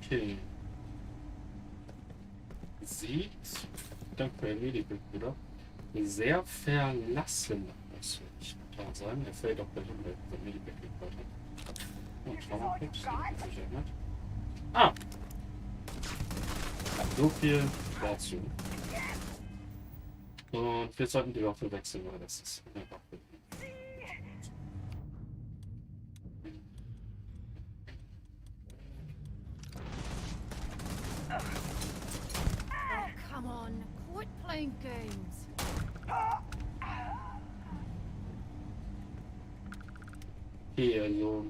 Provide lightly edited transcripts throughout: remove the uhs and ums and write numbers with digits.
Okay. Sieht, danke für Erledigung, oder? Sehr verlassen aus, würde ich total sagen. Er fällt auch gleich unter der Medipack weiter. Und Traumapacks, die sich erinnert. Ah! So viel dazu. Und wir sollten die Waffe wechseln, weil das ist eine Waffe. Oh, come on. Quit playing games. Okay, also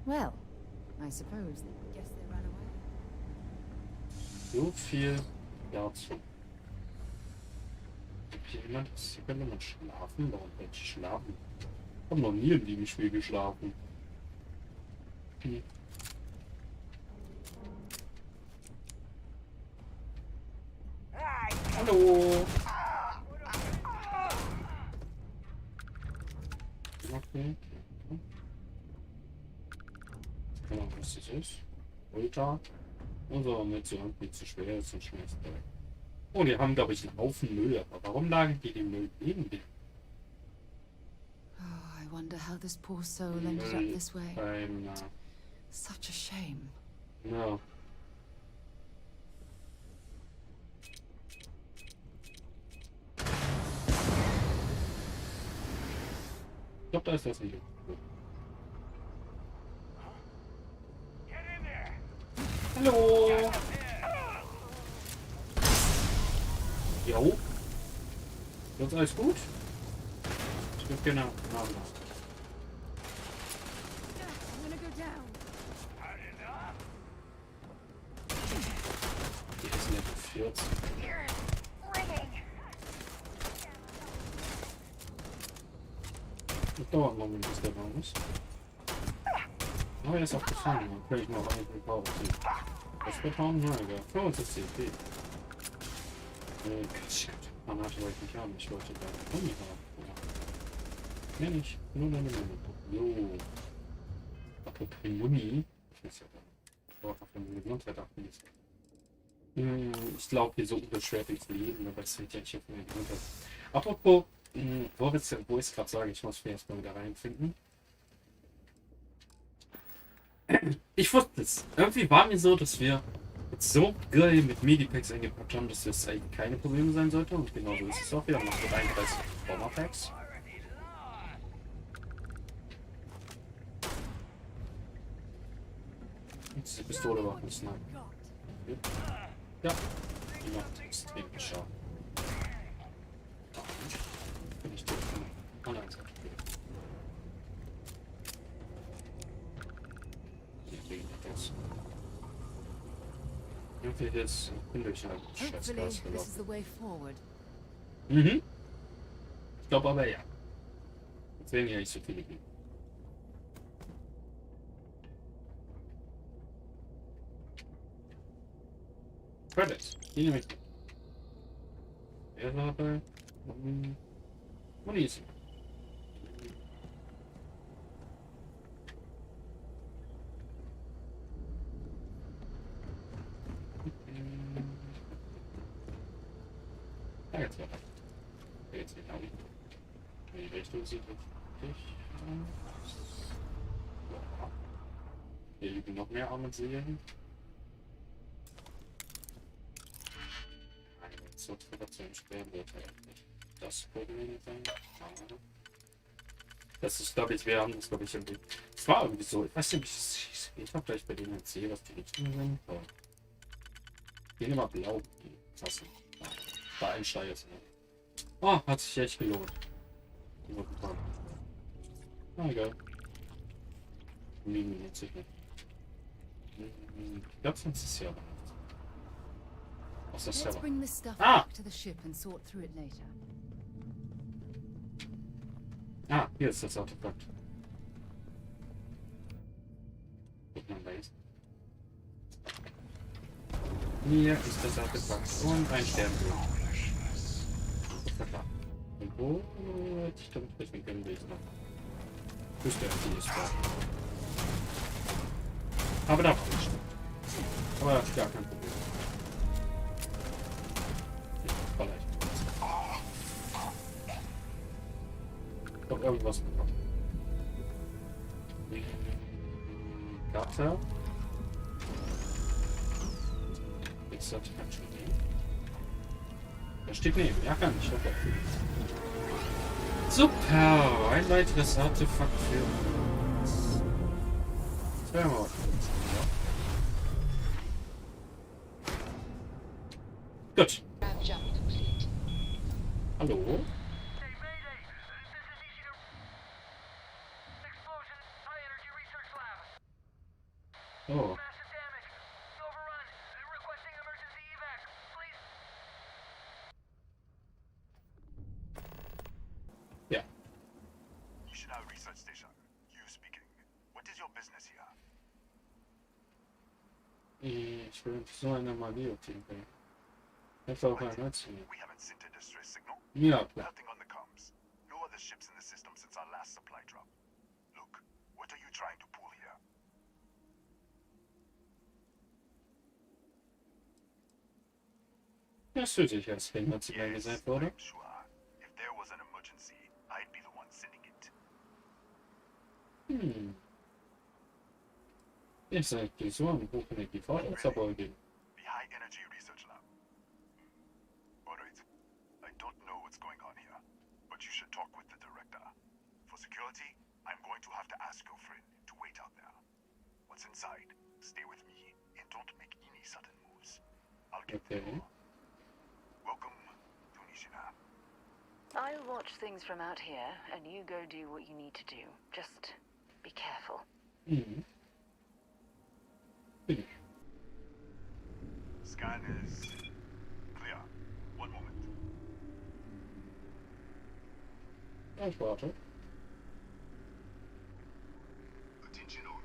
Well, I suppose they guess they ran away. so viel dazu. Hier jemand, hier könnte man schlafen. Warum könnte ich schlafen? Ich habe noch nie in dem Spiel geschlafen. Hm. Hallo! Okay. Genau, was das ist. Ultra. Unser mit so irgendwie zu schwer ist und schmeißt weg. Oh, die haben, glaube ich, einen Haufen Müll. Aber warum lagen die den Müll neben dem? Oh, I wonder how this poor soul ended up this way. Such a shame. No. Ich glaube, da ist das nicht. Hallo! Jo. Ist alles gut? Ich würde gerne nachladen. I'm gonna go down. Die ist Level 14. Das dauert einen Moment, bis der warm ist. Oh, er ist auch gefangen. Dann kann ich noch einen Power ziehen. Was wird hauen? Na egal. 65 CP. Man hatte wollte ich nicht haben. Ich wollte da Muni haben. Ja, nicht. Nur eine Muni. Jo. Apropos Muni. Ich weiß ja gar nicht. Ich brauche auf meine Gesundheit achten. Ich glaube, hier so überschwerlich zu leben, aber es wird ja nicht auf meine Gesundheit. Apropos, wo ich gerade sage, ich muss mich erstmal wieder reinfinden. Ich wusste es. Irgendwie war mir so, dass wir so geil mit Medipacks eingepackt haben, dass das eigentlich keine Probleme sein sollte. Und genau so ist es auch. Wir haben noch so 31 Bomberpacks. Und diese Pistole war ein Sniper. Ja, die macht extrem Schaden. Bin ich tot. Oh nein, es hat irgendwie jetzt bin ich halt Hopefully, this is the way forward. Mhm. Ich glaube aber ja. Es werden ja nicht so viele geben. Credits. Die nehme ich. Er war bei Munition. Ja, jetzt war er. Jetzt genau. Die Richtung sieht richtig aus. Ja. Hier liegen noch mehr Arme sehen. So Trefferzellen sperren wird halt nicht das Problem sein. Das ist, glaube ich, wir haben das, glaube ich, irgendwie. Es war irgendwie so, ich weiß nicht, ich habe gleich bei denen erzählt, was die Richtungen sind. Aber die immer blau, die Tassen. Bei Einsteiger jetzt. Oh, hat sich echt gelohnt. Na egal. Liegen jetzt nicht mehr. Ich glaube, sonst ist es ja aber. Let's bring this stuff Ah! back to the ship and sort through it later. Ah, hier ist das Artefakt. Guck mal, da ist. Hier ist das Artefakt. Und ein Sternbild. Das war klar. Und wo hätte ich damit sprechen können, will ich noch. Wüsste, die ist da. Aber da war nicht. Aber das ist gar kein Problem. Vielleicht. Doch irgendwas bekommen. Karte. Jetzt sollte man schon nehmen. Da steht neben. Ja, kann ich. Okay. Super! Ein weiteres Artefakt für uns. Das wäre mal was. Gut. Hallo? Oh. Ja. National Research Station. You speaking. What is your business here? Ich will so eine Magie-Team bringen. Jetzt auch ein Netzwerk. We haven't sent a distress signal. Ja, klar. Nothing on the comms. No other ships in the system since our last supply drop. Look, what are you trying to pull here? Das fühlt sich als Finger zu mir gesagt wurde. I'm sure. If there was an emergency, I'd be the one sending it. Ich sage die so eine Hochenergie-Forschungsverbeugung. The High Energy Research Lab. Alright. I don't know what's going on here, but you should talk with the director. For security, I'm going to have to ask your friend to wait out there. What's inside? Stay with me and don't make any sudden moves. I'll get Okay. there. Welcome to Nishina. I'll watch things from out here, and you go do what you need to do. Just be careful. Scan is clear. One moment. Ich warte. Attention all.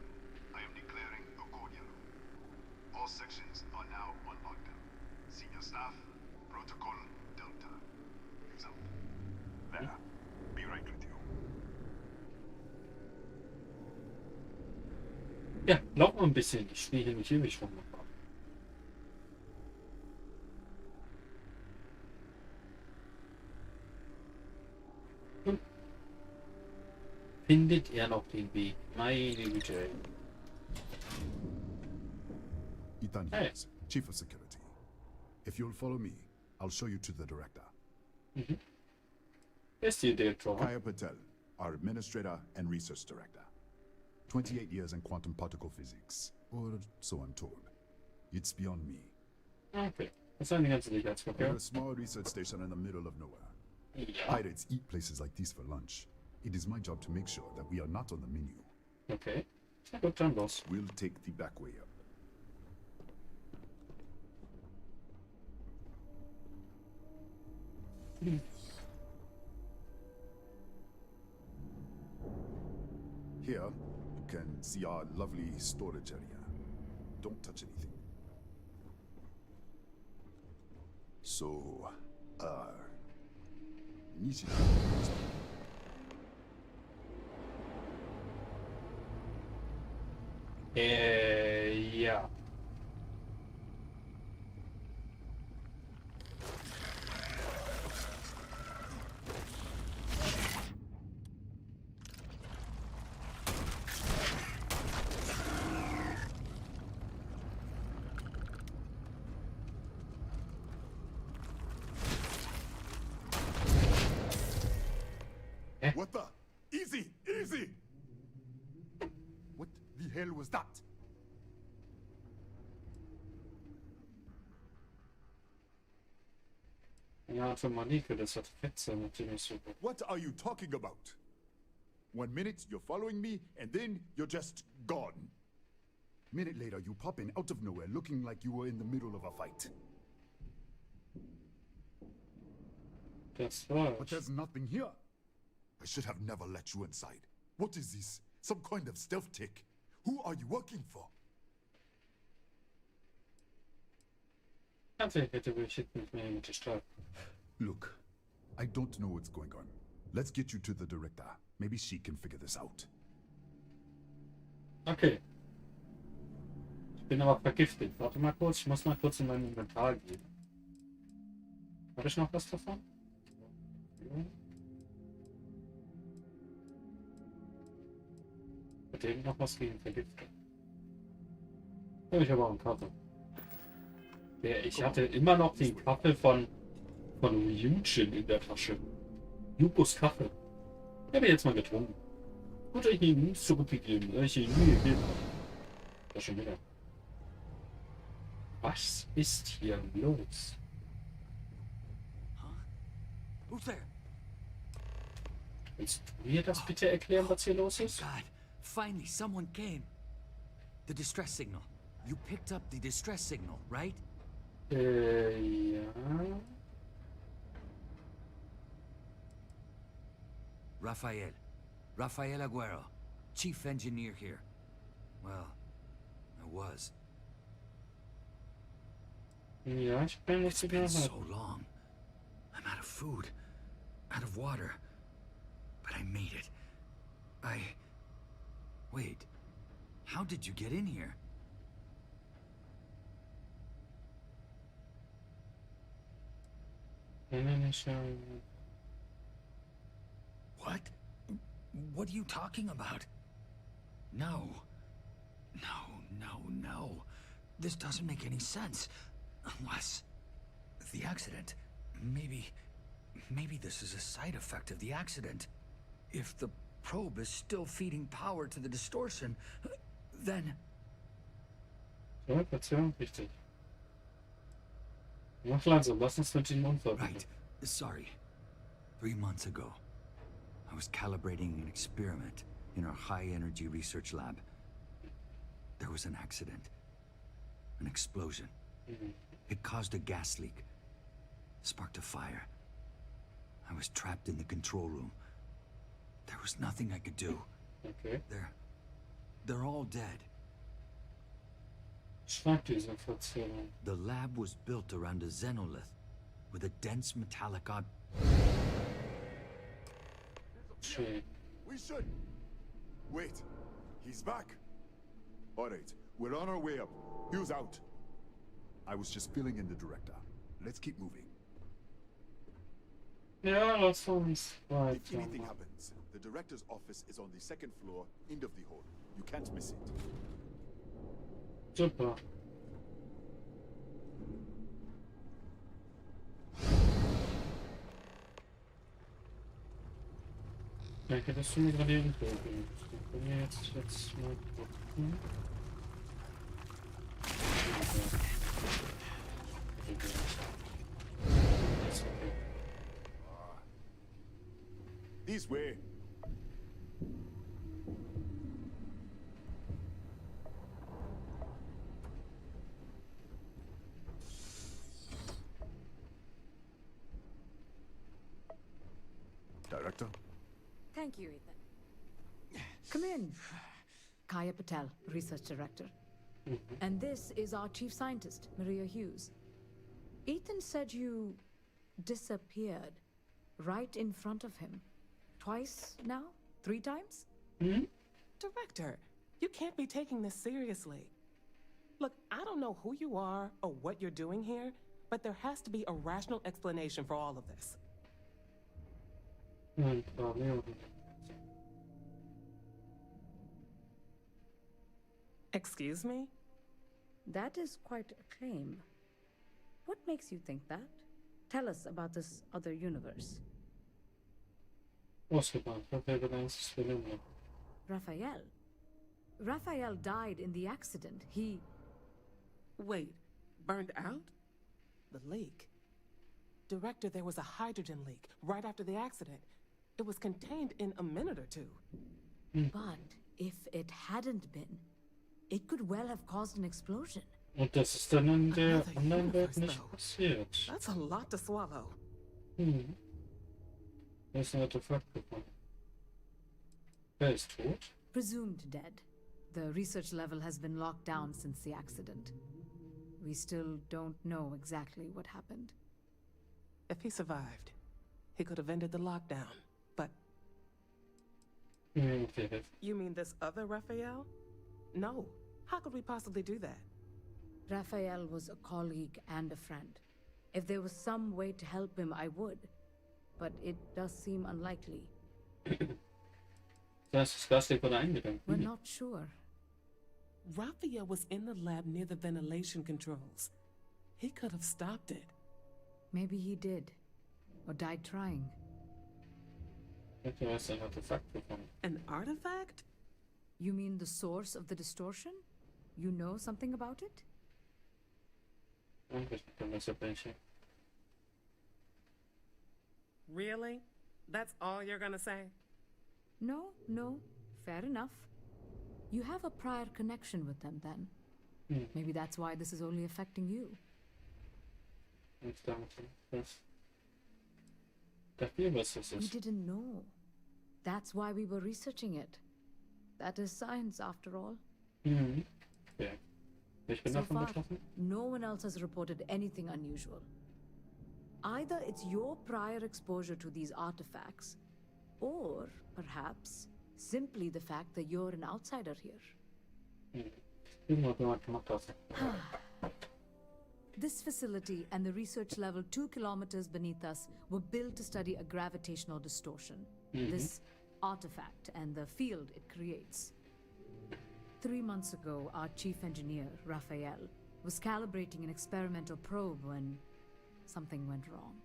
I am declaring Accordion. All sections are now on lockdown. Senior staff, protocol Delta. Example. There. Be right with you. Ja, glaub mal ein bisschen. Ich stehe hier nicht ewig rum. Findet er noch den Weg? Meine Güte. Ethan Hey. Hughes, Chief of Security. If you'll follow me, I'll show you to the director. Ist die Direktor? Kaya Patel, our administrator and research director. 28 years in quantum particle physics, or so I'm told. It's beyond me. Okay. Das ist eine ganze We're Sicherheitsverkehr. a small research station in the middle of nowhere. Ja. Pirates eat places like these for lunch. It is my job to make sure that we are not on the menu. Okay. Na gut, dann los. We'll take the back way up. Here, you can see our lovely storage area. Don't touch anything. So, Nishina. Ja. What the? Easy! Easy! What the hell was that? Ja, für Monike, das hat Fetze natürlich super. What are you talking about? 1 minute you're following me, and then you're just gone. Minute later, you pop in out of nowhere looking like you were in the middle of a fight. Das war's. But there's nothing here. I should have never let you inside. What is this? Some kind of stealth tick? Who are you working for? Tatsächlich hätte ich mit mir mit der Straße. Look, I don't know what's going on. Let's get you to the director. Maybe she can figure this out. Okay. bin aber vergiftet. Warte mal kurz, ich muss mal kurz in mein Inventar gehen. Habe ich noch was davon? Ja. Hat eben noch was gegen Vergiftung? Habe ich aber auch einen Kaffee. Ich hatte immer noch den Kaffee von Ryujin in der Tasche. Yukos Kaffee. Ich habe jetzt mal getrunken. Gut, ich ihn nicht zurückgegeben, weil ich ihn nie gegeben habe. Das schon wieder. Was ist hier los? Who's there? Willst du mir das bitte erklären, was hier los ist? God, finally someone came. The distress signal. You picked up the distress signal, right? Ja. Rafael Aguero, chief engineer here. Well, I was. Ja, ich bin nicht It's so been genau. so long. I'm out of food, out of water, but I made it. Wait, how did you get in here? What? What are you talking about? No. No. This doesn't make any sense. Unless... the accident. Maybe this is a side effect of the accident. If the probe is still feeding power to the distortion, then... Zurückverzögerung, richtig. Mach langsam, lass uns mit dem Unfall beginnen. Right. Sorry. 3 months ago, I was calibrating an experiment in our high-energy research lab. There was an accident. An explosion. It caused a gas leak. Sparked a fire. I was trapped in the control room. There was nothing I could do. Okay. They're all dead. Schreib diese Verzögerung. The lab was built around a xenolith with a dense metallic Schön. We should. Wait, he's back. All right, we're on our way up. Hugh's out. I was just filling in the director. Let's keep moving. Ja, lass uns If anything weiter. happens, the director's office is on the 2nd floor, end of the hall. You can't miss it. Super. Danke, dass du mir gerade die Info gegeben hast. Dann können wir jetzt mal gucken. Ist okay. This way. Director? Thank you, Ethan. Come in. Kaya Patel, Research Director. And this is our Chief Scientist, Maria Hughes. Ethan said you disappeared right in front of him. Twice now? 3 times? Director, you can't be taking this seriously. Look, I don't know who you are or what you're doing here, but there has to be a rational explanation for all of this. Excuse me? That is quite a claim. What makes you think that? Tell us about this other universe. Ausgebaut. Okay, but that's Zylinder. Raphael. Raphael died in the accident. He... Wait, burned out? The leak. Director, there was a hydrogen leak right after the accident. It was contained in a minute or 2. But if it hadn't been, it could well have caused an explosion. Und das ist dann in der Another anderen Welt universe, nicht though. passiert. That's a lot to swallow. Da ist ein Artefakt gefunden. Wer ist tot? Presumed dead. The research level has been locked down since the accident. We still don't know exactly what happened. If he survived, he could have ended the lockdown. But Okay. you mean this other Raphael? No. How could we possibly do that? Raphael was a colleague and a friend. If there was some way to help him, I would. But it does seem unlikely. Das ist Plastik wurde eingegangen. We're not sure. Raphael was in the lab near the ventilation controls. He could have stopped it. Maybe he did. Or died trying. Du hast ein Artefakt bekommen. An artifact? You mean the source of the distortion? You know something about it? Really? That's all you're gonna say? No, no. Fair enough. You have a prior connection with them then. Maybe that's why this is only affecting you. We didn't know. That's why we were researching it. That is science after all. Ja. Ich bin So davon far, betroffen. no one else has reported anything unusual. Either it's your prior exposure to these artifacts, or perhaps simply the fact that you're an outsider here. Irgendwas jemand gemacht hast. This facility and the research level 2 kilometers beneath us were built to study a gravitational distortion, this artifact and the field it creates. 3 months ago, our chief engineer, Raphael, was calibrating an experimental probe when something went wrong.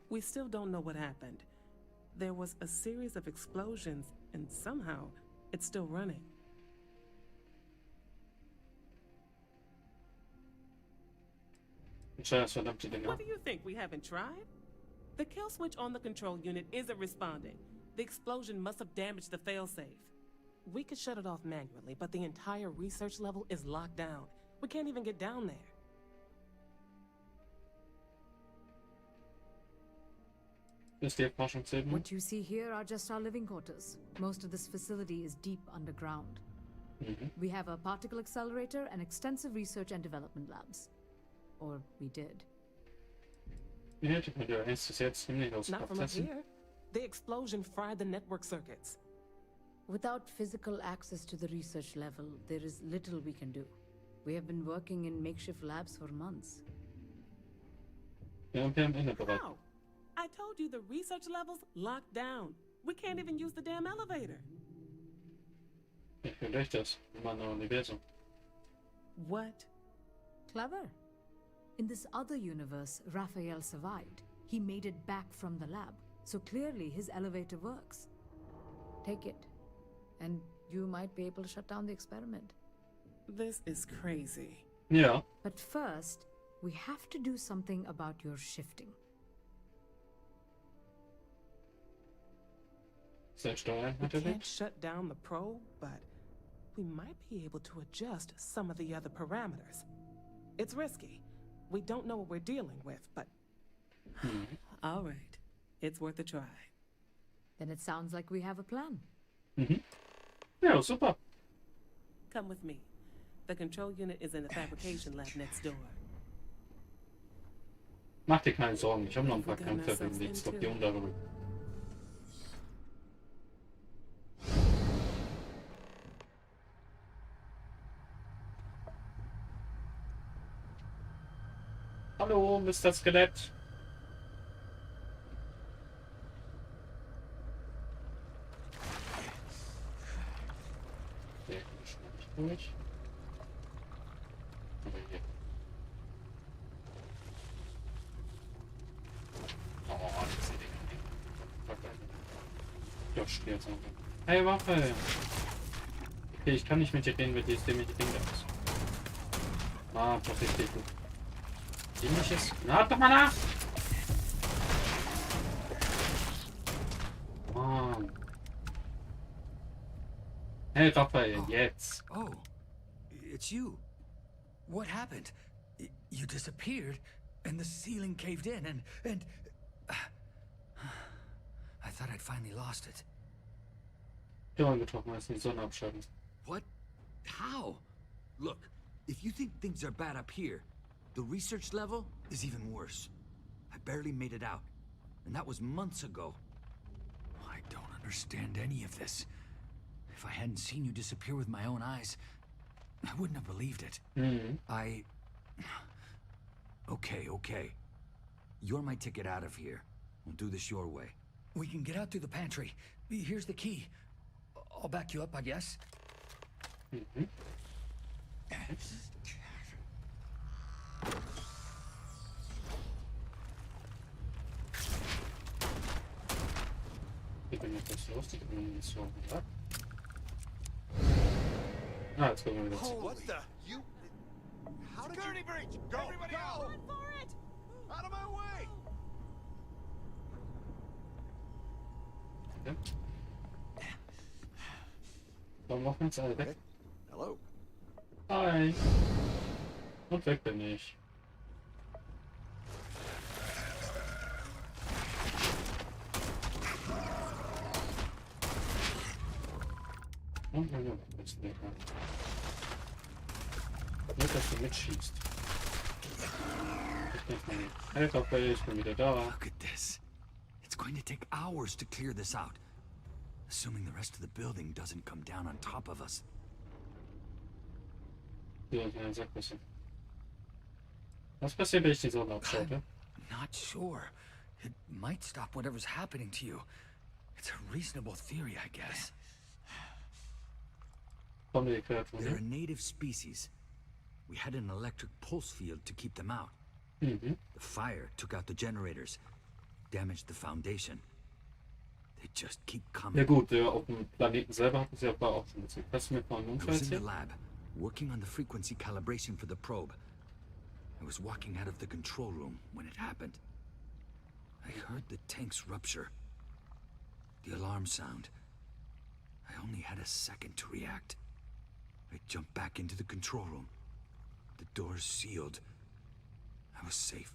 We still don't know what happened. There was a series of explosions, and somehow it's still running. Scheiß verdammte Dinger. What do you think? We haven't tried? The kill switch on the control unit isn't responding. The explosion must have damaged the failsafe. We could shut it off manually, but the entire research level is locked down. We can't even get down there. Ist die Forschungsebene? What you see here are just our living quarters. Most of this facility is deep underground. We have a particle accelerator and extensive research and development labs. Or we did. Wie hätte man der eins bis jetzt nämlich aus Not from up Prozessen? here. The explosion fried the network circuits. Without physical access to the research level, there is little we can do. We have been working in makeshift labs for months. Ja, und wir haben Ende bereit. How? I told you the research level's locked down. We can't even use the damn elevator. Ich will durch das. In meinem Universum. What? Clever. In this other universe, Raphael survived. He made it back from the lab. So clearly his elevator works. Take it. And you might be able to shut down the experiment. This is crazy. Ja. But first, we have to do something about your shifting. Selbststeuern We natürlich. can't shut down the probe, but we might be able to adjust some of the other parameters. It's risky. We don't know what we're dealing with, but... All right. It's worth a try. Then it sounds like we have a plan. Ja, super. Come with me. The control unit is in the fabrication lab next door. Mach dir keine Sorgen. Ich habe noch ein paar Kämpfe wegen den Skorpion darüber. Hallo, Mr. Skelett. Der kommt schon nicht durch. Aber hier. Oh, diese Dinger. Doch, spielt so. Hey, Waffe! Okay, ich kann nicht mit dir reden, weil dieses dämliche Ding da ist. Ah, doch richtig gut. Ähnliches. Na, doch mal nach! Mann. Hey, Raphael, jetzt. Oh, it's you. What happened? You disappeared, and the ceiling caved in, and I thought I'd finally lost it. Ja, getroffen, als die Sonne abschalten. What? How? Look, if you think things are bad up here, the research level is even worse. I barely made it out, and that was months ago. I don't understand any of this. If I hadn't seen you disappear with my own eyes, I wouldn't have believed it. Mhm. Okay. You're my ticket out of here. We'll do this your way. We can get out through the pantry. Here's the key. I'll back you up, I guess. Mhm. Ich bin jetzt nicht lustig, ich bin nicht so ab. Ah, jetzt kommen wir wieder zurück. What the? You? How did Security breach! Go! Everybody out! Run for it! Out of my way! Ja. Dann machen wir jetzt alle weg. Hello. Hi. Und weg bin ich. Und wir nehmen das nicht mehr. Nicht, dass du mitschießt. Ich denke mal, hey, Papa, ich bin wieder da. Look at this. It's going to take hours to clear this out. Assuming the rest of the building doesn't come down on top of us. Ja, ja, sag was. Was passiert, wenn ich die Sonne abschalte? Not sure. It might stop whatever's happening to you. It's a reasonable theory, I guess. Kommen die Kreaturen They're a hin? native species. We had an electric pulse field to keep them out. Mhm. The fire took out the generators, damaged the foundation. They just keep coming. Ja gut, auf dem Planeten selber hatten sie aber auch schon gesehen. Hast du mir mal einen I Unfall was in the erzählt? lab, working on the frequency calibration for the probe. I was walking out of the control room when it happened. I heard the tanks rupture. The alarm sound. I only had a second to react. I jumped back into the control room. The doors sealed. I was safe.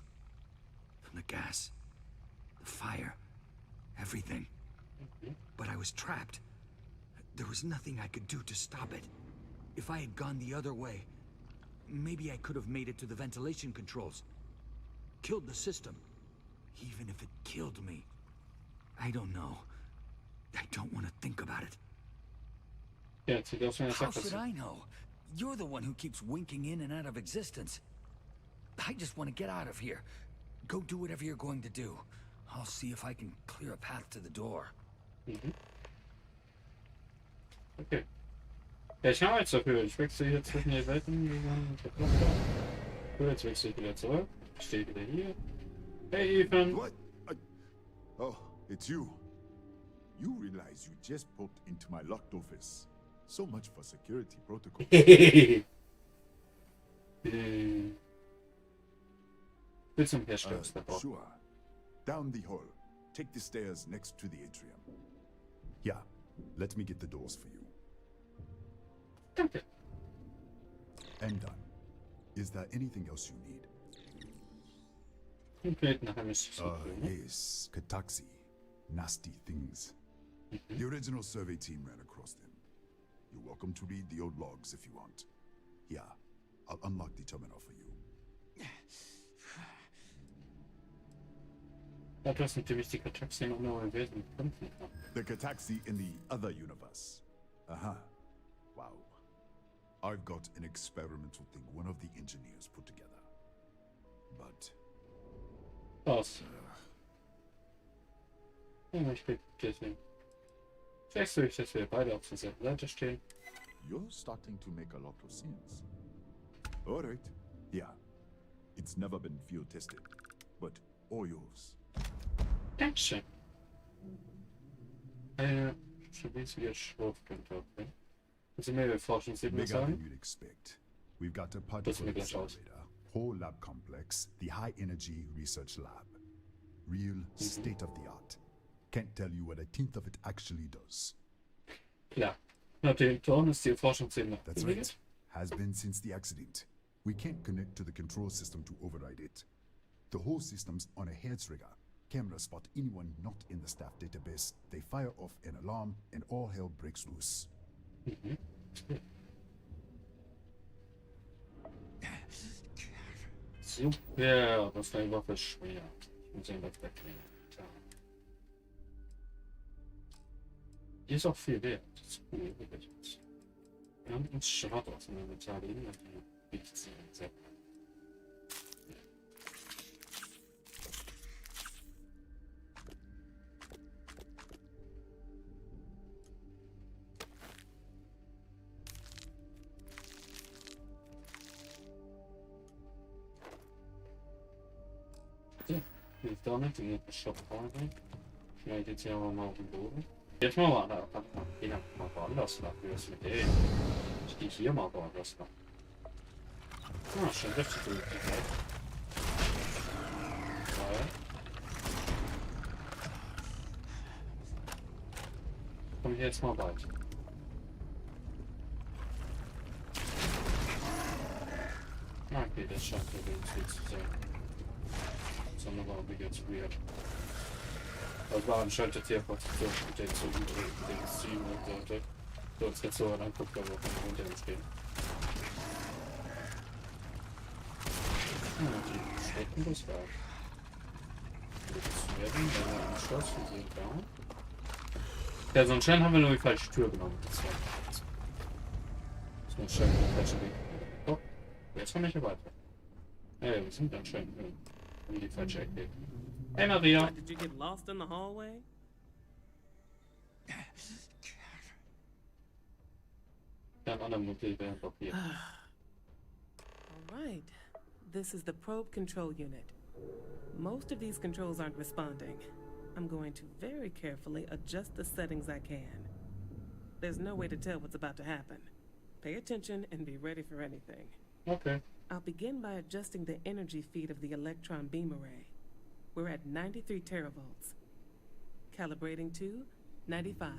From the gas, the fire, everything. But I was trapped. There was nothing I could do to stop it. If I had gone the other way, maybe I could have made it to the ventilation controls. Killed the system. Even if it killed me. I don't know. I don't want to think about it. Ja, sieht aus wie eine How should Sackgasse. I know? You're the one who keeps winking in and out of existence. I just want to get out of here. Go do whatever you're going to do. I'll see if I can clear a path to the door. Mhm. Okay. Ja, ich habe jetzt dafür. Ich wechsle hier zwischen den Welten. So, jetzt wechsle ich wieder zurück. Ich stehe wieder hier. Hey, Ethan. What? Oh, it's you. You realize you just popped into my locked office. So much for security protocol. Will zum Herstellungslabor. Sure. Down the hall. Take the stairs next to the atrium. Yeah, let me get the doors for you. Danke. And done. Is there anything else you need? Konkret nachher müsste ich so Yes, Kataxi. Nasty things. The original survey team ran across them. You're welcome to read the old logs if you want. Yeah, I'll unlock the terminal for you. Ja, du hast natürlich die Kataxi noch mal im Wesen kämpfen kann. The Kataxi in the other universe. Uh-huh. Wow. I've got an experimental thing one of the engineers put together. But Was? Ja, ich krieg das hin. Vielleicht soll ich, dass wir beide auf derselben Seite stehen. you're starting to make a lot of sense. All right. Yeah. It's never been field tested, but all yours. Dankeschön. Eine schlüssige Schriftkante, okay. Also mehr Forschungsebene Bigger than sagen. you'd expect. We've got a Das particle mir gleich aus. accelerator, whole lab complex, the high energy research lab. Real state of the art. Can't tell you what a tenth of it actually does. Klar. Nach dem Turm ist die Forschungsebene That's right. Has been since the accident. We can't connect to the control system to override it. The whole system's on a hair trigger. Cameras spot anyone not in the staff database. They fire off an alarm and all hell breaks loose. Super, das war eine Waffe schwer. Ich muss ihn was wegnehmen. Klar. Die ist auch viel wert. Das ist cool, wirklich. Wir haben uns Schrott auseinander legen, also nichts sehr. Wie ist damit? Die nächste Shop-Frage. Vielleicht jetzt hier mal auf den Boden. Jetzt mal da. Geh mal woanders nach. Wie ist mit dem? Ich gehe hier mal woanders nach. Ah, schon richtig gut. Komm ich jetzt mal weit. Okay, das scheint der Weg zu sein. Sondern war wie jetzt weird. Das war anscheinend jetzt hier kurz so mit den zu den Stream und sollte. So, jetzt so dann guckt er, wo wir runter entstehen. Die stecken das da. Jetzt werden wir im Schloss, wir sind da. Ja, so anscheinend haben wir nur die falsche Tür genommen. Das ist anscheinend der falsche Weg. Oh, jetzt komme ich hier weiter. Ja, wir sind anscheinend in die falsche Ecke. Hey Maria! Did you get lost in the hallway? Ja, ein anderes Mobil wäre doch hier. Alright. This is the probe control unit. Most of these controls aren't responding. I'm going to very carefully adjust the settings I can. There's no way to tell what's about to happen. Pay attention and be ready for anything. Okay. I'll begin by adjusting the energy feed of the electron beam array. We're at 93 teravolts. Calibrating to 95,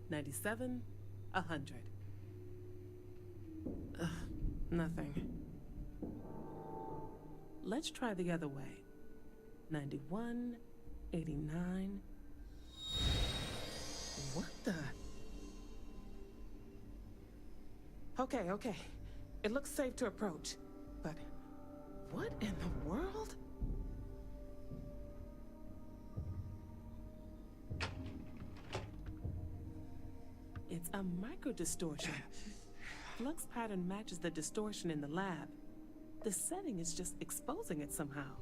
97, 100. Nothing. Let's try the other way. 91, 89. What the? Okay. It looks safe to approach. But what in the world? It's a micro-distortion. Flux pattern matches the distortion in the lab. The setting is just exposing it somehow.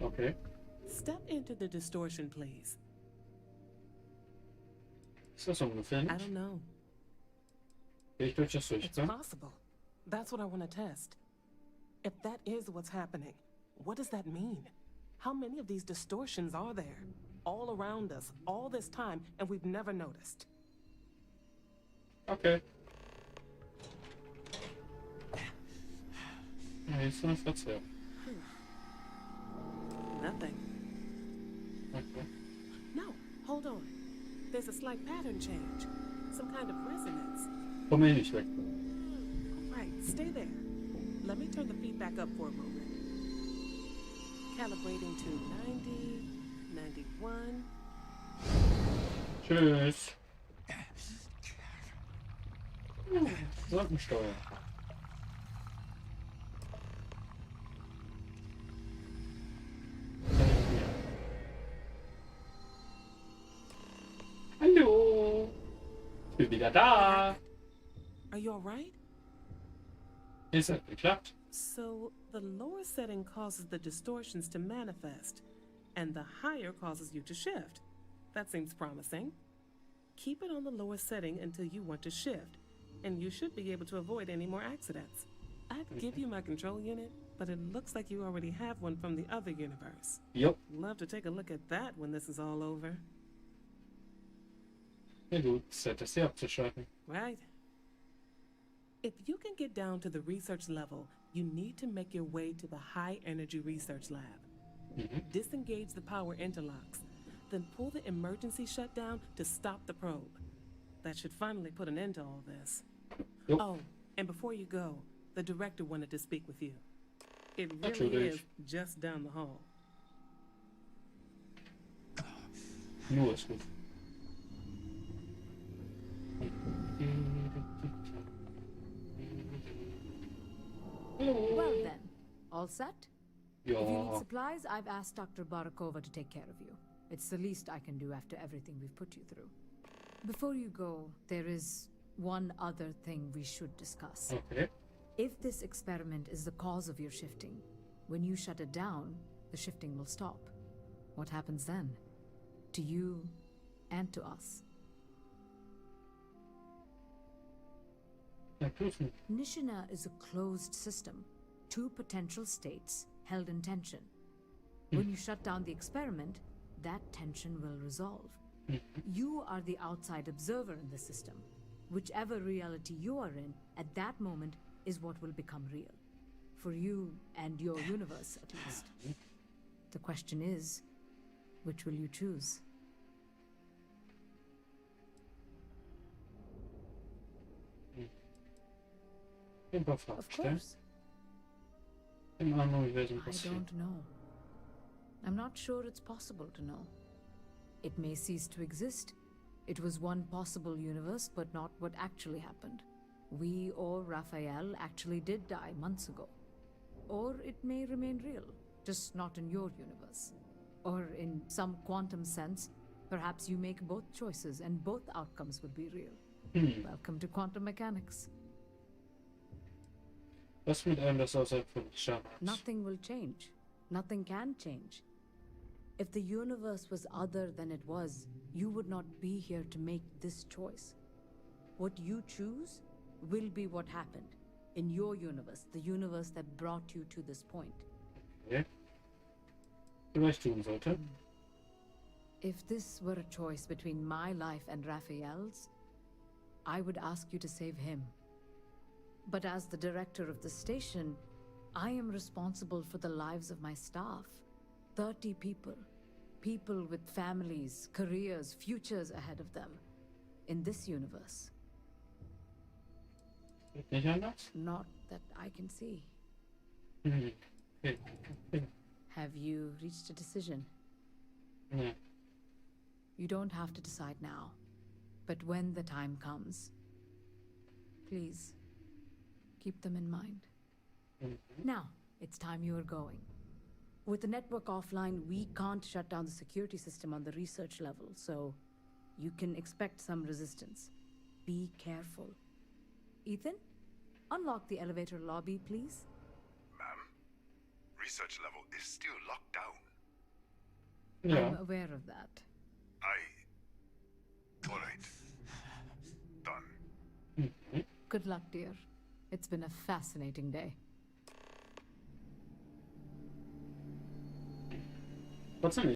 Okay. Step into the distortion, please. Ist das ungefähr I nicht? don't know. Gehe ich durch das It's Licht, possible. That's what I want to test. If that is what's happening, what does that mean? How many of these distortions are there? All around us, all this time, and we've never noticed. Okay. Ja, jetzt ist das ja. Nothing. Okay. No, hold on. There's a slight pattern change. Some kind of resonance. Komm hier nicht weg. Right, stay there. Let me turn the feedback up for a moment. Calibrating to 90, 91. Tschüss. Sonnensteuer. Hallo. Ich bin wieder da. Are you alright? Ist es geklappt? So, the lower setting causes the distortions to manifest, and the higher causes you to shift. That seems promising. Keep it on the lower setting until you want to shift, and you should be able to avoid any more accidents. I'd give you my control unit, but it looks like you already have one from the other universe. Yep. Love to take a look at that when this is all over. Ja gut, Set ist hier abzuschalten. Right? If you can get down to the research level, you need to make your way to the high energy research lab. Disengage the power interlocks, then pull the emergency shutdown to stop the probe. That should finally put an end to all this. Yep. Oh, and before you go, the director wanted to speak with you. It really Natürlich. is just down the hall. Nur ist gut. Well then, all set? If you need Ja. supplies, I've asked Dr. Barakova to take care of you. It's the least I can do after everything we've put you through. Before you go, there is one other thing we should discuss. Okay. If this experiment is the cause of your shifting, when you shut it down, the shifting will stop. What happens then? To you and to us. Ja, prüfen. Nishina is a closed system, two potential states held in tension. When you shut down the experiment, that tension will resolve. You are the outside observer in the system. Whichever reality you are in at that moment is what will become real. For you and your universe, at least. The question is, which will you choose? Ein paar Fragen Of stellen. course. Im anderen Universum I passiert. don't know. I'm not sure it's possible to know. It may cease to exist. It was one possible universe, but not what actually happened. We or Raphael actually did die months ago. Or it may remain real, just not in your universe. Or in some quantum sense, perhaps you make both choices and both outcomes will be real. Welcome to quantum mechanics. Was mit einem, das außerhalb von Stern ist? Nothing will change. Nothing can change. If the universe was other than it was, you would not be here to make this choice. What you choose will be what happened in your universe, the universe that brought you to this point. Okay. Vielleicht tun sollte. If this were a choice between my life and Raphael's, I would ask you to save him. But as the director of the station, I am responsible for the lives of my staff. 30 people. People with families, careers, futures ahead of them. In this universe. Geht nicht anders? Not that I can see. Okay. Okay. Have you reached a decision? Ja. You don't have to decide now. But when the time comes, please, keep them in mind. Now, it's time you are going. With the network offline, we can't shut down the security system on the research level, so you can expect some resistance. Be careful. Ethan, unlock the elevator lobby, please. Ma'am, research level is still locked down. Ja. I'm aware of that. Alright. Done. Good luck, dear. It's been a fascinating day. Trotzdem